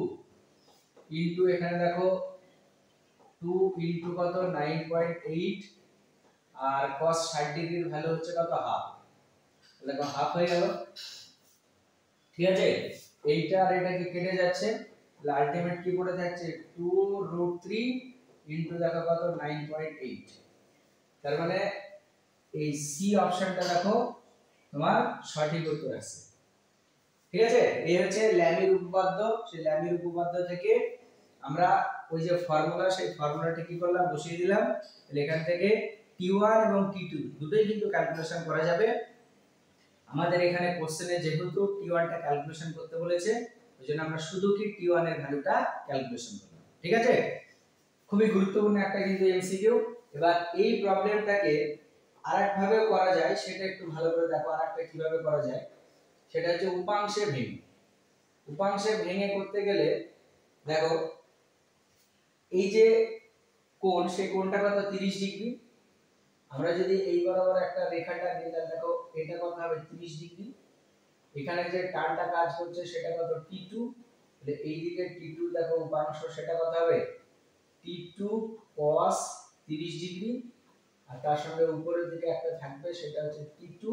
ইনটু এখানে দেখো 2 ইনটু কত 9.8 আর cos 60 ডিগ্রির ভ্যালু হচ্ছে কত হাফ, তাহলে দেখো হাফ হয়ে গেল, ঠিক আছে। এইটা আর এটা কি কেটে যাচ্ছে, তাহলে আলটিমেট কি পড়ে থাকছে 2 √3 ইনটু দেখো কত 9.8, তার মানে এই সি অপশনটা দেখো তোমার সঠিক উত্তর আছে, ঠিক আছে। এই হচ্ছে ল্যামির উপপাদ্য, সেই ল্যামির উপপাদ্য থেকে আমরা ওই যে ফর্মুলা সেই ফর্মুলাটা কি করলাম বসিয়ে দিলাম, তাহলে এখান থেকে T1 এবং T2 দুটোই কিন্তু ক্যালকুলেশন করা যাবে। আমাদের এখানে কোশ্চেনে যেহেতু T1 টা ক্যালকুলেশন করতে বলেছে ওইজন্য আমরা শুধু কি T1 এর ভ্যালুটা ক্যালকুলেশন করলাম, ঠিক আছে। খুবই গুরুত্বপূর্ণ একটা কিন্তু এমসিকিউ। এবার এই প্রবলেমটাকে আরেকভাবে করা যায় সেটা একটু ভালো করে দেখো, আরেকটা কিভাবে করা যায় সেটা হচ্ছে উপাংশে ভেঙে। উপাংশে ভেঙে করতে গেলে দেখো এই যে কোণ সেই কোণটা কত 30 ডিগ্রি, আমরা যদি এই বরাবর একটা রেখাটা নিই তাহলে দেখো এটা কত হবে 30 ডিগ্রি, এখানে যে টানটা কাজ করছে সেটা কত T2, তাহলে এই দিকে T2 দেখো উপাংশ সেটা কত হবে T2 cos 30 ডিগ্রি, আর তার সঙ্গে উপরের দিকে একটা থাকবে সেটা হচ্ছে T2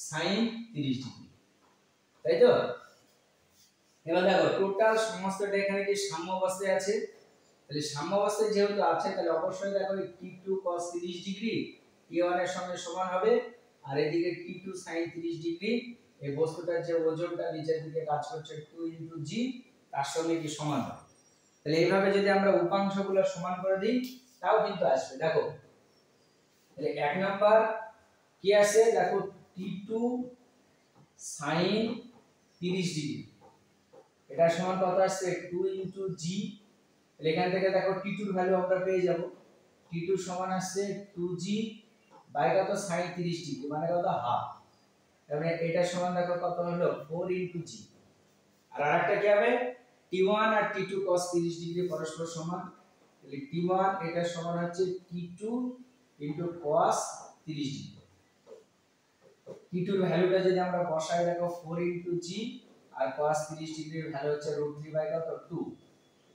sin 30 ডিগ্রি, তাই তো। এবার দেখো টোটাল সমস্তটা এখানে কি সাম্যাবস্থায় আছে, তাহলে সাম্যাবস্থায় যেহেতু আছে তাহলে অবশ্যই দেখো এই T2 cos 30 ডিগ্রি T1 এর সঙ্গে সমান হবে, আর এদিকে T2 sin 30 ডিগ্রি এই বস্তুটার যে ওজনটা নিচের দিকে কাজ করছে 2 * G তার সঙ্গে কি সমান হবে। তাহলে এইভাবে যদি আমরা উপাংশগুলো সমান করে দিই তাও কিন্তু আসবে। দেখো তাহলে এক নাম্বার কি আছে দেখো T2 sin 30 ডিগ্রি, এটা সমান কত আসছে 2 ইনটু জি। এখান থেকে দেখো t2 এর ভ্যালু আমরা পেয়ে যাব, t2 সমান আসছে 2g বাই কত sin 30 ডিগ্রি মানে কত হাফ। তাহলে এটা সমান দেখো কত হলো 4 ইনটু জি। আর আরেকটা কি হবে t1 আর t2 cos 30 ডিগ্রি পরস্পর সমান, তাহলে t1 এটা সমান হচ্ছে t2 into cos 30 degree. t2 এর ভ্যালুটা যদি আমরা বসাই দেখো 4 ইনটু জি আর cos 30 ডিগ্রির ভ্যালু হচ্ছে √3 বাই কত 2।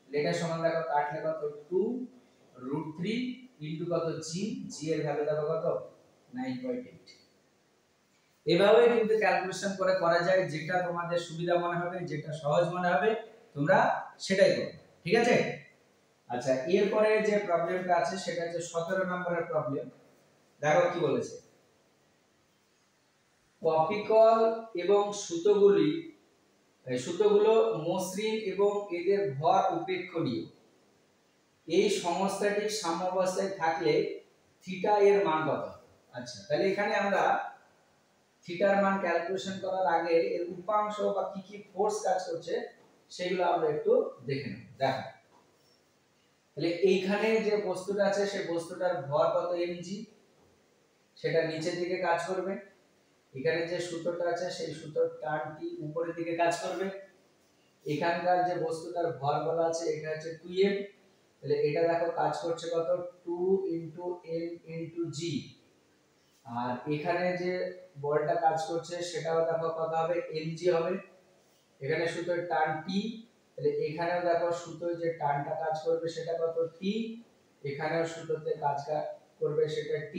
এটা সমান দেখো কাটলে কত 2 √3 ইনটু কত জি, জি এর ভ্যালু দেখো কত 9.8। এভাবে কিন্তু ক্যালকুলেশন করে করা যায়, যেটা তোমাদের সুবিধা মনে হবে, যেটা সহজ মনে হবে তোমরা সেটাই করবে, ঠিক আছে। আচ্ছা এরপরে যে প্রবলেমটা আছে সেটা হচ্ছে 17 নম্বরের প্রবলেম। দেখো কি বলেছে, কপিকল এবং সুতোগুলো মসৃণ এবং এদের ভর উপেক্ষণীয়, এই সংস্থাটি সাম্যাবস্থায় থাকলে থিটা এর মান কত। আচ্ছা তাহলে এখানে আমরা থিটার মান ক্যালকুলেশন করার আগে এর উপাংশ বা কি কি ফোর্স কাজ করছে সেগুলো আমরা একটু দেখে নেব। দেখো তাহলে এইখানে যে বস্তুটা আছে সেই বস্তুটার ভর কত mg, সেটা নিচের দিকে কাজ করবে। এখানে যে সুতোটা আছে সেই সুতোর টানটি উপরের দিকে কাজ করবে। এখানকার যে বস্তুটার ভর বলা আছে এটা হচ্ছে 2m, তাহলে এটা দেখো কাজ করছে কত 2 ইনটু m ইনটু g। আর এখানে যে বলটা কাজ করছে সেটাও দেখো কত হবে mg হবে। এখানে সুতোর টান t, তাহলে এখানেও দেখো সুতোর যে টানটা কাজ করবে সেটা কত t, এখানেও সুতোতে কাজ করবে সেটা t,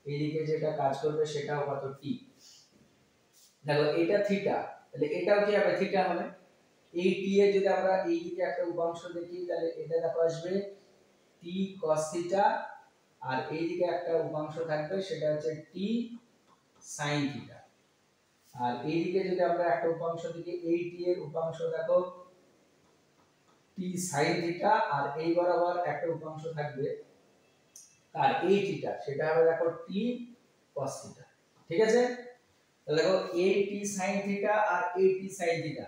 এইদিকে যেটা কাজ করবে সেটাও কত t। দেখো এটা থিটা, তাহলে এটাও কি হবে থিটা হবে। এই t এ যদি আমরা এই দিকে একটা উপাংশ দেখি তাহলে এটা দেখো আসবে t cos থিটা, আর এই দিকে একটা উপাংশ থাকবে সেটা হচ্ছে t sin থিটা। আর এই দিকে যদি আমরা একটা উপাংশ দেখি এই t এর উপাংশ দেখো t sin থিটা, আর এই বরাবর একটা উপাংশ থাকবে আর এই থিটা সেটা হবে দেখো t cos থিটা, ঠিক আছে। তাহলে দেখো এই t sin থিটা আর এই t sin থিটা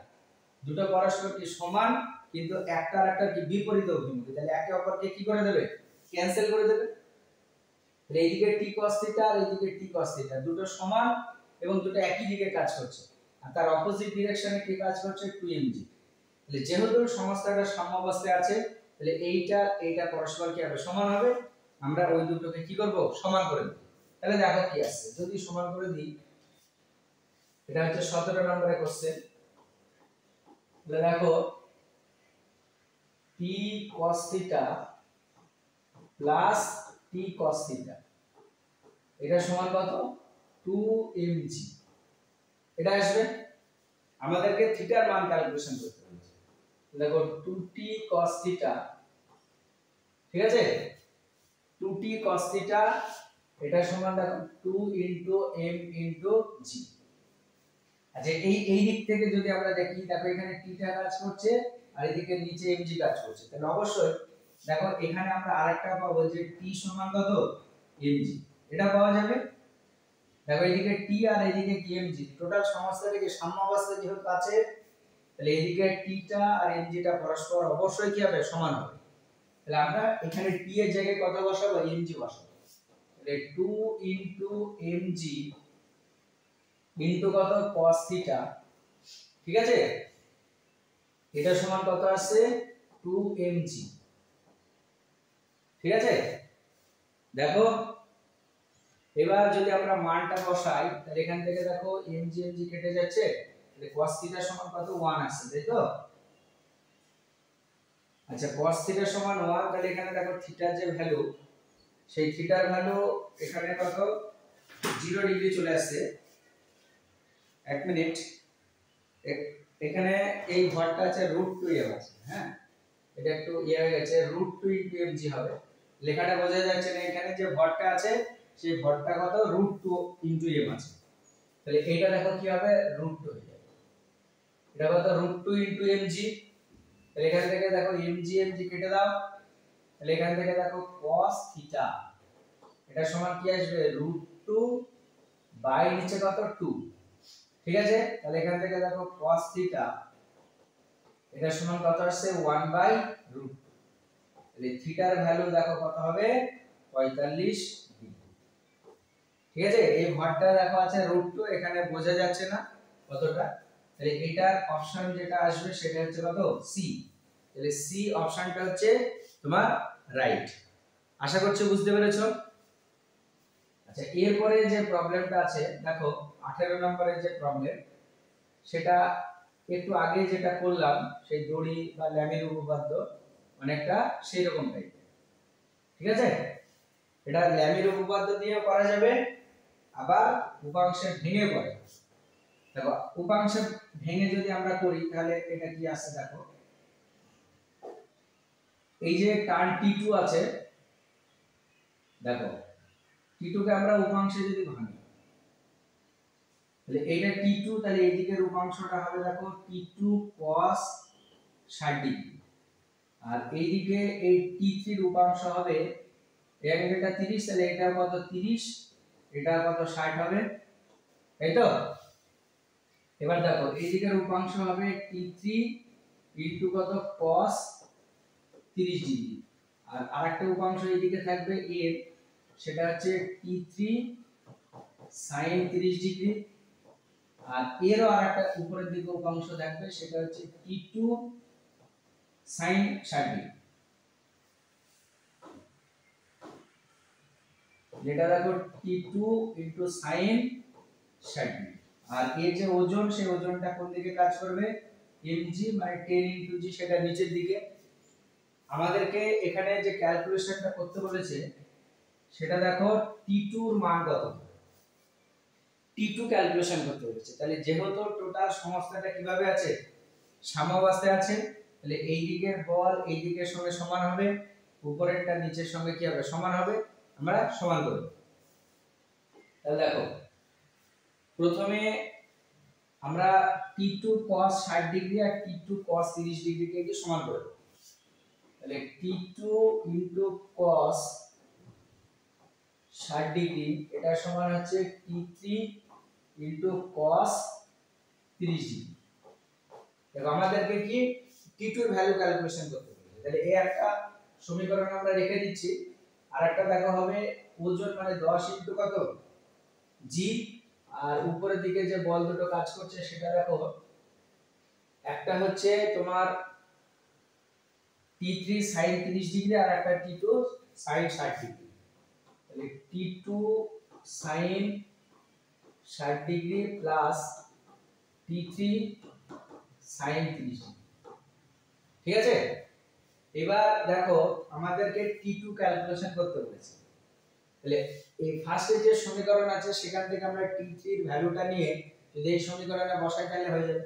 দুটো পরস্পর কি সমান, কিন্তু একটা আরেকটা কি বিপরীত অভিমুখী, তাহলে একে অপরকে কি করে দেবে ক্যান্সেল করে দেবে। তাহলে এইদিকে t cos থিটা আর এইদিকে t cos থিটা দুটো সমান এবং দুটো একই দিকে কাজ করছে, আর তার অপোজিট ডিরেকশনে কি কাজ করছে 2mg। তাহলে যেহেতু সমস্যাটা সাম্যাবস্থায় আছে তাহলে এইটা পরস্পর কি হবে সমান হবে, আমরা ওই দুটোকে কি করব সমান করে দেব। তাহলে দেখো কি আসছে, যদি সমান করে দিই এটা হচ্ছে 17 নম্বরের কোশ্চেন। তাহলে দেখো t cos theta plus t cos theta এটা সমান কত 2mg, এটা আসবে। আমাদেরকে থিটার মান ক্যালকুলেশন করতে হবে। দেখো 2t cos থিটা, ঠিক আছে 2t cos থিটা এটা সমান দেখো 2 ইনটু m ইনটু g। আচ্ছা এই দিক থেকে যদি আমরা দেখি দেখো এখানে t টা কাজ করছে আর এদিকে নিচে mg কাজ করছে, তাহলে অবশ্যই দেখো এখানে আমরা আরেকটা পাবো যে t সমান কত mg, এটা পাওয়া যাবে। দেখো এদিকে t আর এদিকে mg টোটাল সমস্যাটাকে সাম্যাবস্থায় যেহেতু আছে তাহলে এদিকে t টা আর mg টা পরস্পর অবশ্যই কি হবে সমান হবে। তাহলে আমরা এখানে t এর জায়গায় কত বসাবো mg বসাবো, তাহলে 2 ইনটু mg ইনটু কত cos থিটা, ঠিক আছে এটা সমান কত আসছে 2mg, ঠিক আছে। দেখো এবার যদি আমরা মানটা বসাই তাহলে এখান থেকে দেখো mg mg কেটে যাচ্ছে, তাহলে cos থিটা সমান কত 1 আসছে তাই তো। আচ্ছা cos থিটা সমান 1, তাহলে এখানে দেখো থিটার যে ভ্যালু সেই থিটার ভ্যালু এখানে কত 0 ডিগ্রি চলে আসছে। এক মিনিট, এখানে এই ভরটা আছে √2m আছে, হ্যাঁ এটা একটু হয়ে গেছে √2 mg হবে, লেখাটা বোঝা যাচ্ছে না। এখানে যে ভরটা আছে সেই ভরটা কত √2 m আছে, তাহলে এটা দেখো কি হবে √2 হয়ে যাবে। এটা কত √2 mg, তাহলে এখান থেকে দেখো mg mg কেটে দাও, তাহলে এখান থেকে দেখো cos থিটা এটা সমান কি আসবে √2 বাই নিচে কত 2, ঠিক আছে, তাহলে এখান থেকে দেখো cos থিটা এটা সমান কত আসছে 1/√2। তাহলে থিটার ভ্যালু দেখো কত হবে 45 ডিগ্রি। ঠিক আছে, এই ঘরটা দেখো আছে √2, এখানে বোঝা যাচ্ছে না কতটা, তাহলে এটার অপশন যেটা আসবে সেটা হচ্ছে কত সি। তাহলে সি অপশনটা হচ্ছে তোমার রাইট। আশা করছি বুঝতে পেরেছো। আচ্ছা, এরপরে যে প্রবলেমটা আছে দেখো 18 নম্বরের যে প্রবলেম, সেটা একটু আগে যেটা করলাম সেই দড়ি বা ল্যামির উপপাদ্য অনেকটা সেই রকম টাইপের। ঠিক আছে, এটা ল্যামির উপপাদ্য দিয়েও করা যাবে, আবার উপাংশে ভেঙে করা যাবে। দেখো উপাংশে ভেঙে যদি আমরা করি তাহলে এটা কি আসছে দেখো, এই যে টার্ন T2 আছে, দেখো T2 কে আমরা উপাংশে যদি ভাঙি তাহলে এইটা T2, তাহলে এই দিকের উপাংশটা হবে দেখো T2 cos 60 ডিগ্রি, আর এইদিকে এই T3 এর উপাংশ হবে এই অ্যাঙ্গেলটা 30, তাহলে এটা কত 30, এটা কত 60 হবে, তাই তো। এবার দেখো এই দিকের উপাংশ হবে T3 ইনটু কত cos 30 ডিগ্রি, আর আরেকটা উপাংশ এইদিকে থাকবে এর, সেটা হচ্ছে T3 sin 30 ডিগ্রি, আর এরও আরেকটা উপরের দিকে উপাংশ থাকবে সেটা হচ্ছে T2 sin 60 ডিগ্রি। যেটা দেখো T2 ইনটু sin 60 ডিগ্রি, আর এর যে ওজন সেই ওজনটা কোন দিকে কাজ করবে mg মানে 10 ইনটু g, সেটা নিচের দিকে। আমাদেরকে এখানে যে ক্যালকুলেশনটা করতে বলেছে সেটা দেখো T2 এর মান কত, T2 ক্যালকুলেশন করতে বলেছে। তাহলে যেহেতু টোটাল সমস্যাটা কিভাবে আছে সাম্যাবস্থায় আছে, তাহলে এই দিকের বল এই দিকের সঙ্গে সমান হবে, উপরেরটা নিচের সঙ্গে কি হবে সমান হবে, আমরা সমান করব। তাহলে দেখো প্রথমে আমরা T2 cos 60 ডিগ্রি আর T2 cos 30 ডিগ্রিকে কি সমান করব। তাহলে T2 cos 60 ডিগ্রি এটা সমান হচ্ছে T3 cos 30 ডিগ্রি। দেখো আমাদেরকে কি T2 এর ভ্যালু ক্যালকুলেশন করতে হবে, তাহলে এই একটা সমীকরণ আমরা রেখে দিচ্ছি। আরেকটা দেখো হবে ওজন মানে 10 ইনটু কত g, আর উপরের দিকে যে বল দুটো কাজ করছে সেটা দেখো, একটা হচ্ছে তোমার T3 sin 30 ডিগ্রি আর একটা T2 sin 60 ডিগ্রি। তাহলে T2 sin 60 degree plus T3 sin 30 degree. ঠিক আছে, এবার দেখো আমাদেরকে T2 ক্যালকুলেশন করতে বলেছে। তাহলে এই ফার্স্টে যে সমীকরণ আছে সেখান থেকে আমরা T3 এর ভ্যালুটা নিয়ে যদি এই সমীকরণে বসাই তাহলে হয়ে যাবে।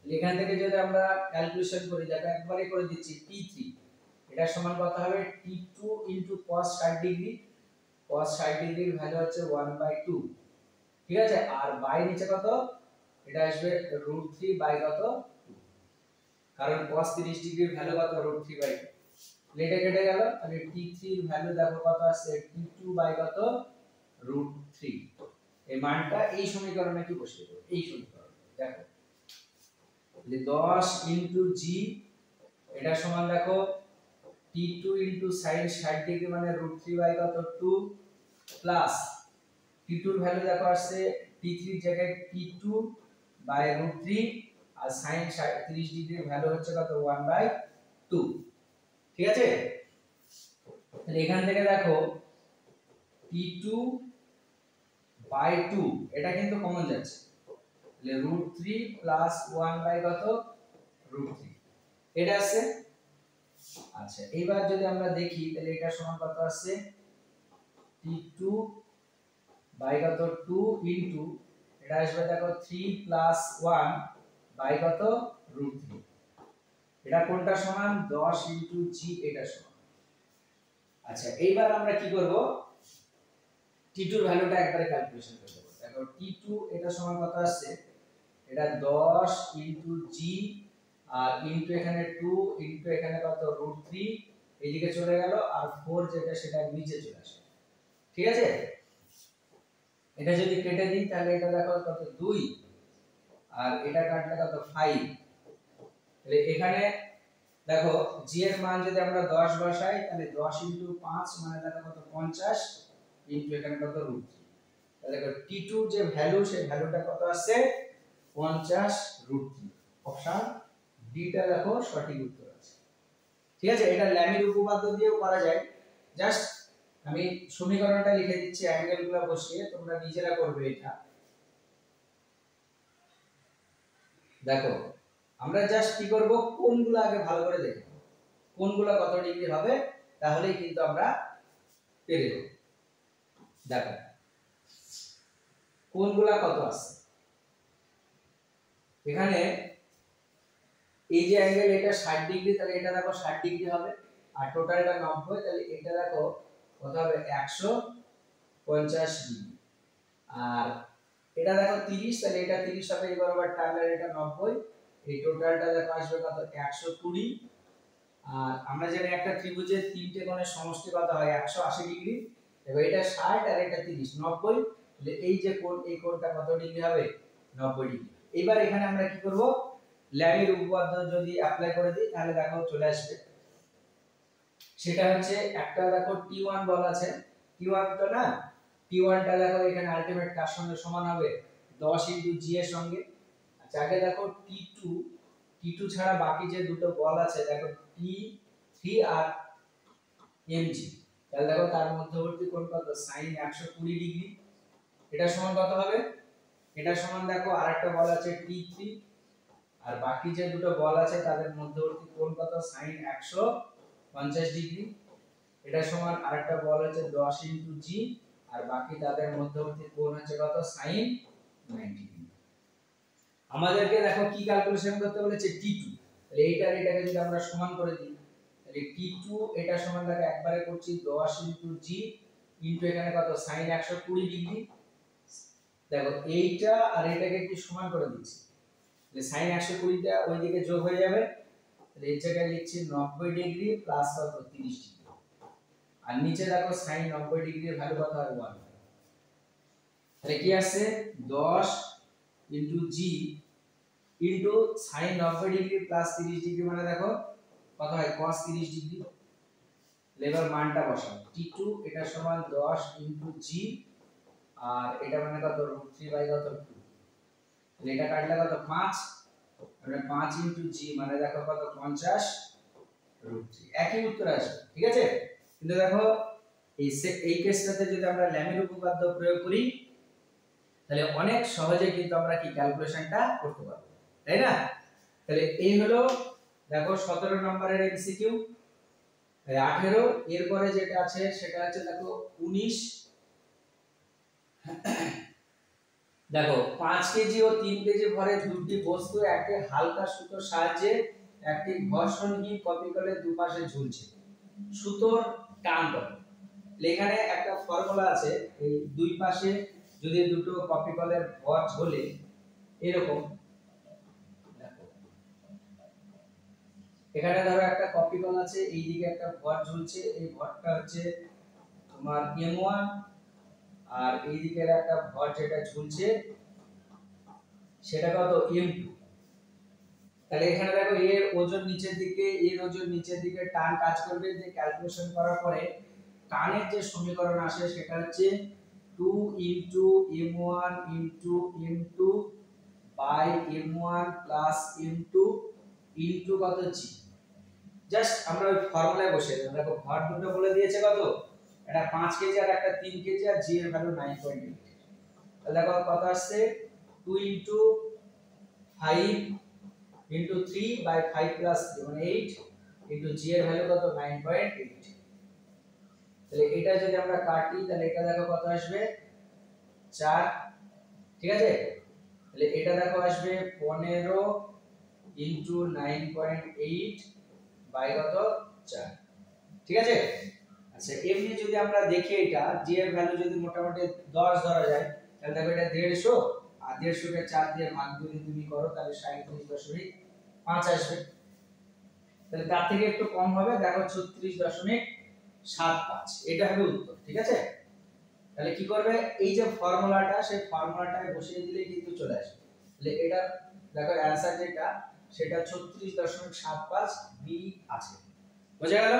এখান থেকে যদি আমরা ক্যালকুলেশন করি, দেখো একবারে করে দিচ্ছি T3 এটা সমান কত হবে T2 cos 60 ডিগ্রি, cos 60 ডিগ্রির ভ্যালু হচ্ছে 1/2। ঠিক আছে, আর বাই নিচে কত এটা আসবে √3 বাই কত 2, কারণ cos 30 ডিগ্রির ভ্যালু কত √3 বাই 2, এটা কেটে গেল। তাহলে T3 এর ভ্যালু দেখো কত আসছে T2 বাই কত √3। এই মানটা এই সমীকরণে কি বসিয়ে দেব, এই সমীকরণে দেখো 10 ইনটু g এটা সমান দেখো T2 sin 60 ডিগ্রি মানে √3 বাই কত 2 প্লাস T2 এর ভ্যালু দেখো আসছে T3 এর জায়গায় T2 বাই √3 আর sin 30 ডিগ্রির ভ্যালু হচ্ছে কত 1/2। ঠিক আছে, তাহলে এখান থেকে দেখো T2 বাই 2 এটা কিন্তু কমন যাচ্ছে, তাহলে √3 প্লাস 1 বাই কত √3 এটা আছে। আচ্ছা, এবার যদি আমরা দেখি তাহলে এটা সমান কত আসছে T2 বাই কত 2 ইনটু এটা আসবে দেখো 3 প্লাস 1 বাই কত √3, এটা কোনটা সমান 10 ইনটু g এটা সমান। আচ্ছা, এইবার আমরা কি করব T2 এর ভ্যালুটা একবারে ক্যালকুলেশন করে দেব। দেখো T2 এটা সমান কত আসছে, এটা 10 ইনটু g আর ইনটু এখানে 2 ইনটু এখানে কত √3 এদিকে চলে গেল, আর 4 যেটা সেটা নিচে চলে আসে। ঠিক আছে, এটা যদি কেটে দিই তাহলে এটা দেখো কত 2 আর এটা কাটলে কত 5। তাহলে এখানে দেখো জি এর মান যদি আমরা 10 বসাই তাহলে 10 * 5 মানে দেখো কত 50 ইনটু এখানে কত √3। তাহলে দেখো t2 যে ভ্যালু সেই ভ্যালুটা কত আসছে 50 √3। অপশন ডিটা দেখো সঠিক উত্তর আছে। ঠিক আছে, এটা ল্যামির উপপাদ্য দিয়েও করা যায়। জাস্ট আমি সমীকরণটা লিখে দিচ্ছি অ্যাঙ্গেলগুলো বসিয়ে, তোমরা নিজেরা করবে এটা। দেখো আমরা জাস্ট কি করব, কোণগুলো আগে ভালো করে দেখব, কোণগুলো কত ডিগ্রি হবে, তাহলেই কিন্তু আমরা পেরে যাব। দেখো কোণগুলো কত আছে এখানে, এই যে অ্যাঙ্গেল এটা 60 ডিগ্রি, তাহলে এটা দেখো 60 ডিগ্রি হবে, আর টোটালটা 90, তাহলে এটা দেখো কত হবে 150 ডিগ্রি। আর এটা দেখো 30, তাহলে এটা 30 হবে, এই বরাবর টানলে এটা 90, এই টোটালটা দেখো আসবে কত 120। আর আমরা জানি একটা ত্রিভুজের তিনটে কোণের সমষ্টি কত হয় 180 ডিগ্রি। এবার এটা 60 আর এটা 30, 90, তাহলে এই যে কোণ, এই কোণটা কত ডিগ্রি হবে 90 ডিগ্রি। এবার এখানে আমরা কি করব, ল্যামির উপপাদ্য যদি অ্যাপ্লাই করে দিই তাহলে দেখো চলে আসবে। সেটা হচ্ছে একটা দেখো T1 বল আছে, T1 তো না, T1 টা দেখো এখানে আলটিমেট কার সঙ্গে সমান হবে 10 * g এর সঙ্গে। আচ্ছা আগে দেখো T2, T2 ছাড়া বাকি যে দুটো বল আছে দেখো T3 আর mg, তাহলে দেখো তার মধ্যবর্তী কোণ কত sin 120 ডিগ্রি। এটা সমান কত হবে, এটা সমান দেখো আরেকটা বল আছে T3, আর বাকি যে দুটো বল আছে তাদের মধ্যবর্তী কোণ কত sin 150 ডিগ্রি। এটা সমান আরেকটা বল আছে 10 * g, আর বাকি তাদের মধ্যবর্তী কোণ হচ্ছে কত sin 90 ডিগ্রি। আমাদেরকে দেখো কি ক্যালকুলেশন করতে বলেছে T2, তাহলে এইটা আর এটাকে যদি আমরা সমান করে দিই তাহলে T2 এটা সমান দেখো একবারে করছি 10 * g ইনটু এখানে কত sin 120 ডিগ্রি। দেখো এইটা আর এটাকে কি সমান করে দিচ্ছি, তাহলে sin 120 টা ওইদিকে যোগ হয়ে যাবে, তাহলে এই জায়গায় লিখছি 90 ডিগ্রি প্লাস কত 30 ডিগ্রি। আর নিচে দেখো sin 90 ডিগ্রির ভ্যালু কত হয় 1। তাহলে কি আসছে 10 * g into sin 90 degree plus 30 degree মানে দেখো কত হয় cos 30 ডিগ্রি। লেবার মানটা বসাও, T2 এটা সমান 10 * g, আর এটা মানে কত √3 কত 2, তাহলে এটা কাটলে কত 5, মানে 5 * g মানে দেখো কত 50 √3, একই উত্তর আসবে। ঠিক আছে, কিন্তু দেখো এই কেসটাতে যদি আমরা ল্যামির উপপাদ্য প্রয়োগ করি তাহলে অনেক সহজে কিন্তু আমরা কি ক্যালকুলেশনটা করতে পারবো, তাই না? তাহলে এই হলো দেখো 17 নম্বরের এমসিকিউ। 18 এরপরে যেটা আছে সেটা হচ্ছে দেখো 19। দেখো 5 কেজি ও 3 কেজি ভরের দুটি বস্তু একটি হালকা সুতোর সাহায্যে একটি ঘর্ষণহীন কপিকলের দুপাশে ঝুলছে, সুতোর টান কত। এখানে একটা ফর্মুলা আছে, এই দুই পাশে যদি দুটো কপিকলের ভর ঝোলে এরকম, দেখো এখানে ধরো একটা কপিকল আছে, এইদিকে একটা ভর ঝুলছে, এই ভরটা হচ্ছে তোমার m1, আর এইদিকের একটা ভর যেটা ঝুলছে সেটা কত m2। তাহলে এখানে দেখো এর ওজন নিচের দিকে, এর ওজন নিচের দিকে, টান কাজ করবে, যে ক্যালকুলেশন করার পরে টানের যে সমীকরণ আসে সেটা হচ্ছে 2 * m1 * m2 by m1 plus m2 into কত g। জাস্ট আমরা ওই ফর্মুলায় বসিয়ে দেব। দেখো ভর দুটো বলে দিয়েছে কত, এটা 5 কেজি আর একটা 3 কেজি, আর g এর ভ্যালু 9.8। তাহলে দেখো কত আসছে 2 * 5 * 3 বাই 5 প্লাস 8 ইনটু g এর ভ্যালু কত 9.8। তাহলে এটা যদি আমরা কাটি তাহলে এটা দেখো কত আসবে 4। ঠিক আছে, তাহলে এটা দেখো আসবে 15 ইনটু 9.8 বাই কত 4। ঠিক আছে, আচ্ছা এমনি যদি আমরা দেখি এটা g এর ভ্যালু যদি মোটামুটি 10 ধরা যায় তাহলে দেখো এটা 150, আর 150 কে 4 দিয়ে ভাগ যদি তুমি করো তাহলে 37.5 আসবে। তাহলে তার থেকে একটু কম হবে, দেখো 36.75, এটা হবে উত্তর। ঠিক আছে, তাহলে কি করবে, এই যে ফর্মুলাটা সেই ফর্মুলাটায় বসিয়ে দিলে কিন্তু চলে আসবে। তাহলে এটা দেখো অ্যানসার যেটা সেটা 36.75 বি আছে। বোঝা গেল?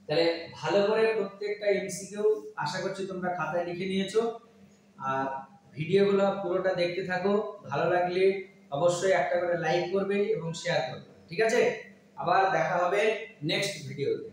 তাহলে ভালো করে প্রত্যেকটা এমসিকিউ আশা করছি তোমরা খাতায় লিখে নিয়েছো। আর ভিডিওগুলো পুরোটা দেখতে থাকো, ভালো লাগলে অবশ্যই একটা করে লাইক করবে এবং শেয়ার করবে। ঠিক আছে, আবার দেখা হবে নেক্সট ভিডিওতে।